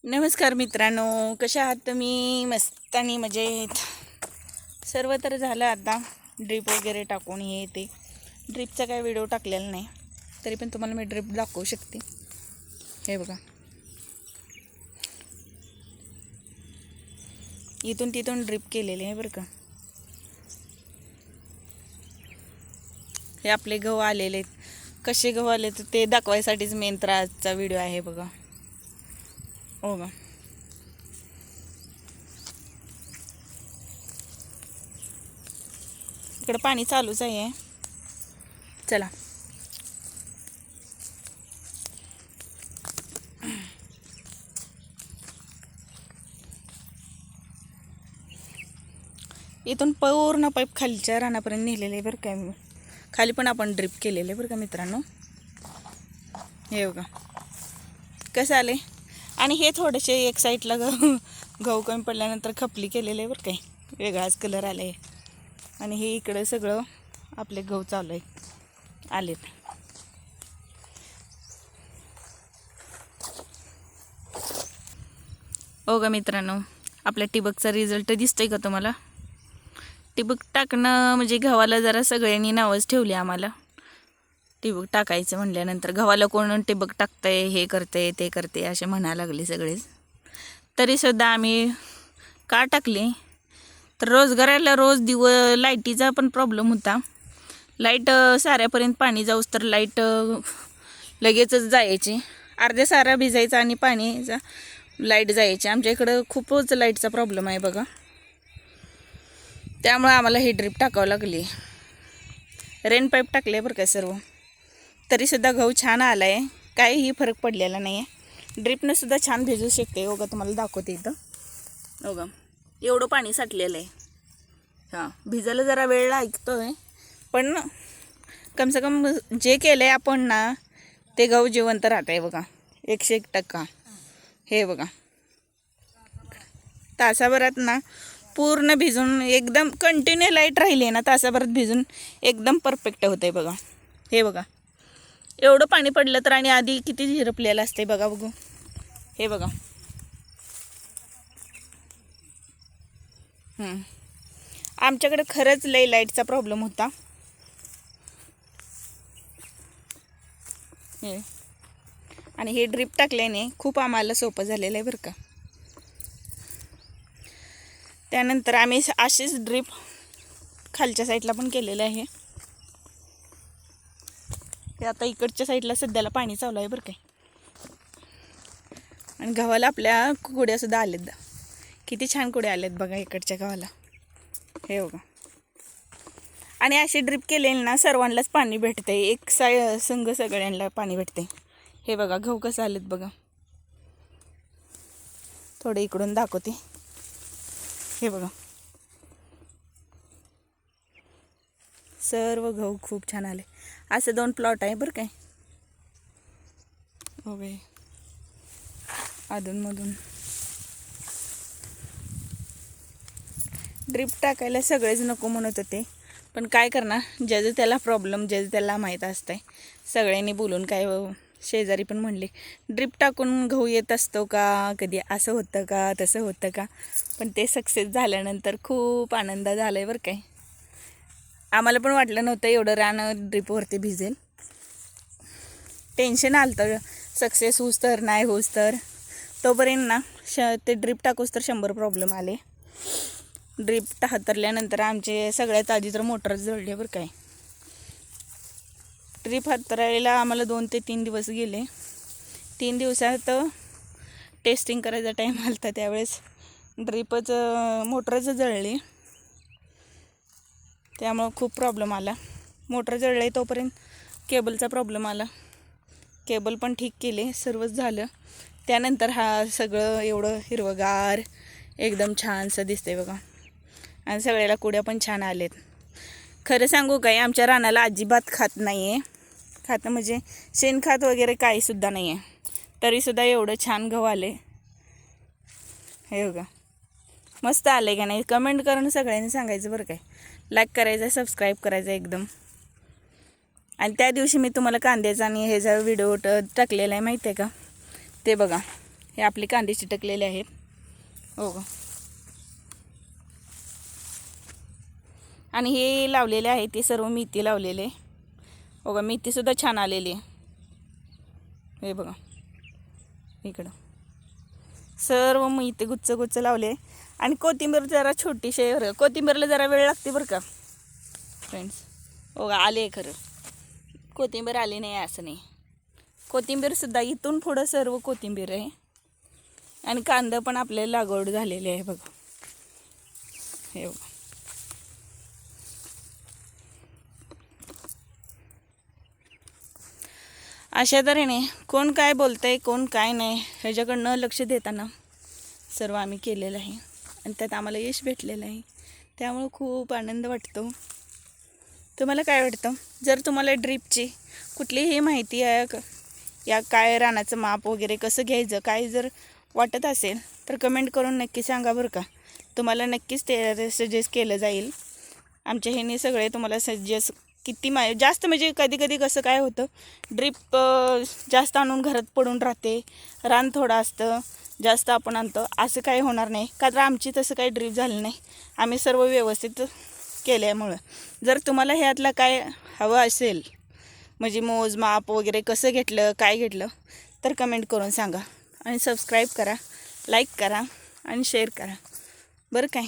नमस्कार मित्रांनो, कशा आहात तुम्ही? मस्त आणि मजेत. सर्व तर झालं आता ड्रिप वगैरे टाकून हे ते. ड्रिपचा काय व्हिडिओ टाकलेला नाही, तरी पण तुम्हाला मी ड्रिप दाखवू शकते. हे बघा, इथून तिथून ड्रिप केलेले आहे बरं का. हे आपले गहू आलेले आहेत. कसे गहू आले तर ते दाखवायसाठीच मेन तर आजचा व्हिडिओ आहे बघा. हो का, इकडं पाणी चालूच आहे. चला, इथून पूर्ण पाईप खालच्या रानापर्यंत नेलेले आहे बरं काय. खाली पण आपण ड्रिप केलेले बरं का मित्रांनो. हे बघा कसं आले. आणि हे थोडेसे एक साईडला गहू कमी पडल्यानंतर खपली केलेले आहे बरं काय. वेगळाच कलर आले. आणि हे इकडं सगळं आपले गहू चालू आहे आलेत. हो का मित्रांनो, आपल्या ठिबकचा रिझल्ट दिसतोय का तुम्हाला? ठिबक टाकणं म्हणजे गव्हाला जरा सगळ्यांनी नावच ठेवले आम्हाला. ठिबक टाकायचं म्हणल्यानंतर गव्हाला कोण ठिबक टाकतंय, हे करते ते करते असे म्हणायला लागले सगळेच. तरीसुद्धा आम्ही का टाकले तर रोजगाराला रोज लाईटीचा पण प्रॉब्लेम होता. लाईट साऱ्यापर्यंत पाणी जाऊस तर लाईट लगेचच जायची. अर्ध्या सारा भिजायचा आणि पाणीचा लाईट जायची. आमच्या इकडं खूपच लाईटचा प्रॉब्लेम आहे बघा. त्यामुळे आम्हाला ही ड्रिप टाकावं लागली. रेन पाईप टाकले बरं का सर्व. तरीसुद्धा गहू छान आला आहे, काहीही फरक पडलेला नाही आहे. ड्रिपनं सुद्धा छान भिजू शकते. हो का, तुम्हाला दाखवते इथं. हो का, एवढं पाणी साठलेलं आहे. हां, भिजायला जरा वेळ लागतो आहे, पण कमसे कम जे केलं आहे आपण ना ते गहू जिवंत राहत आहे बघा, 101%. हे बघा, तासाभरात ना पूर्ण भिजून एकदम कंटिन्यू लाईट राहिली आहे ना, तासाभरात भिजून एकदम परफेक्ट होतं आहे बघा. हे बघा, एवढं पाणी पडलं तर आणि आधी किती झिरपलेलं असते बघा. बघू, हे बघा. आमच्याकडे खरंच लई लाईटचा प्रॉब्लेम होता. आणि हे ड्रिप टाकल्याने खूप आम्हाला सोपं झालेलं आहे बरं का. त्यानंतर आम्ही अशीच ड्रिप खालच्या साईडला पण केलेलं आहे. हे आता इकडच्या साईडला सध्याला पाणी चालू आहे बरं काय. आणि गव्हाला आपल्या कुड्यासुद्धा आलेत. किती छान कुड्या आलेत बघा इकडच्या गव्हाला. हे बघा, आणि अशी ड्रिप केलेली ना सर्वांनाच पाणी भेटते. एक संघ सगळ्यांना पाणी भेटते. हे बघा गहू कसं आलेत बघा. थोडे इकडून दाखवते. हे बघा, सर्व गहू खूप छान आले. असे 2 प्लॉट आहे बरं काय. हो बाई, अधूनमधून ड्रिप टाकायला सगळेच नको म्हणत होते, पण काय करणार, ज्याचं त्याला प्रॉब्लेम, ज्याचं त्याला माहीत असतं आहे. सगळ्यांनी बोलून काय शेजारी पण म्हणले ड्रिप टाकून गहू येत असतो का, कधी असं होतं का, तसं होतं का. पण ते सक्सेस झाल्यानंतर खूप आनंद झाला आहे बरं काय. आम्हाला पण वाटलं नव्हतं एवढं रान ड्रिपवरती भिजेल. टेन्शन आलं तर सक्सेस होऊस तर नाही होऊस तर. तोपर्यंत ना ते ड्रिप टाकूस तर 100 प्रॉब्लेम आले. ड्रिप हातरल्यानंतर आमचे सगळ्यात आधी तर मोटर जळले बरं काय. ड्रिप हातरायला आम्हाला 2 ते 3 दिवस गेले. 3 दिवसात टेस्टिंग करायचा टाईम आला होता, त्यावेळेस ड्रिपच मोटरच जळली. त्यामुळं खूप प्रॉब्लेम आला. मोटर जळले तोपर्यंत केबलचा प्रॉब्लेम आला. केबल पण ठीक केले, सर्वच झालं. त्यानंतर हा सगळं एवढं हिरवगार एकदम छानसं दिसते बघा. आणि सगळ्याला कुड्या पण छान आलेत. खरं सांगू काय, आमच्या रानाला अजिबात खात नाही आहे. खातं म्हणजे शेणखत वगैरे काहीसुद्धा नाही आहे. तरीसुद्धा एवढं छान गहू आले. हे बघा, मस्त आले का नाही, कमेंट करून सगळ्यांनी सांगायचं बरं काय. लाईक करायचं, सबस्क्राईब करायचं एकदम. आणि त्या दिवशी मी तुम्हाला कांद्याचा आणि ह्याचा व्हिडिओ टाकलेला आहे माहिती आहे का, ते बघा. हे आपले कांदे चिटकलेले आहेत. हो का. आणि हे लावलेले आहे ते सर्व मेथी लावलेले. हो का, मेथीसुद्धा छान आलेली आहे. हे बघा इकडं सर्व मेथी गुच्च गुच्च लावले. आणि कोथिंबीर जरा छोटीशी आहे बरं. कोथिंबीरला जरा वेळ लागते बरं का फ्रेंड्स. हो का, आले खरं. कोथिंबीर आली नाही असं नाही. कोथिंबीरसुद्धा इथून पुढं सर्व कोथिंबीर आहे. आणि कांदा पण आपल्याला लागवड झालेली आहे बघा. हे बघा. अशा तऱ्हेने कोण काय बोलतंय कोण काय नाही ह्याच्याकडनं लक्ष देताना सर्व आम्ही केलेलं आहे. आणि त्यात आम्हाला यश भेटलेलं आहे. त्यामुळं खूप आनंद वाटतो. तुम्हाला काय वाटतं? जर तुम्हाला ड्रीपची कुठलीही माहिती आहे या काय रानाचं माप वगैरे कसं घ्यायचं काय जर वाटत असेल तर कमेंट करून नक्की सांगा बरं का. तुम्हाला नक्कीच ते सजेस्ट केलं जाईल. आमच्या ह्याने सगळे तुम्हाला सजेस्ट किती जास्त म्हणजे कधी कधी कसं काय होतं, ड्रीप जास्त आणून घरात पडून राहते, रान थोडं असतं जास्त आपण आणतो, असं काही होणार नाही. का तर आमची तसं काही ड्रीप झालं नाही. आम्ही सर्व व्यवस्थित केल्यामुळं. जर तुम्हाला ह्यातलं काय हवं असेल म्हणजे मोजमाप वगैरे कसं घेतलं काय घेतलं तर कमेंट करून सांगा. आणि सबस्क्राईब करा, लाईक करा आणि शेअर करा बरं काय.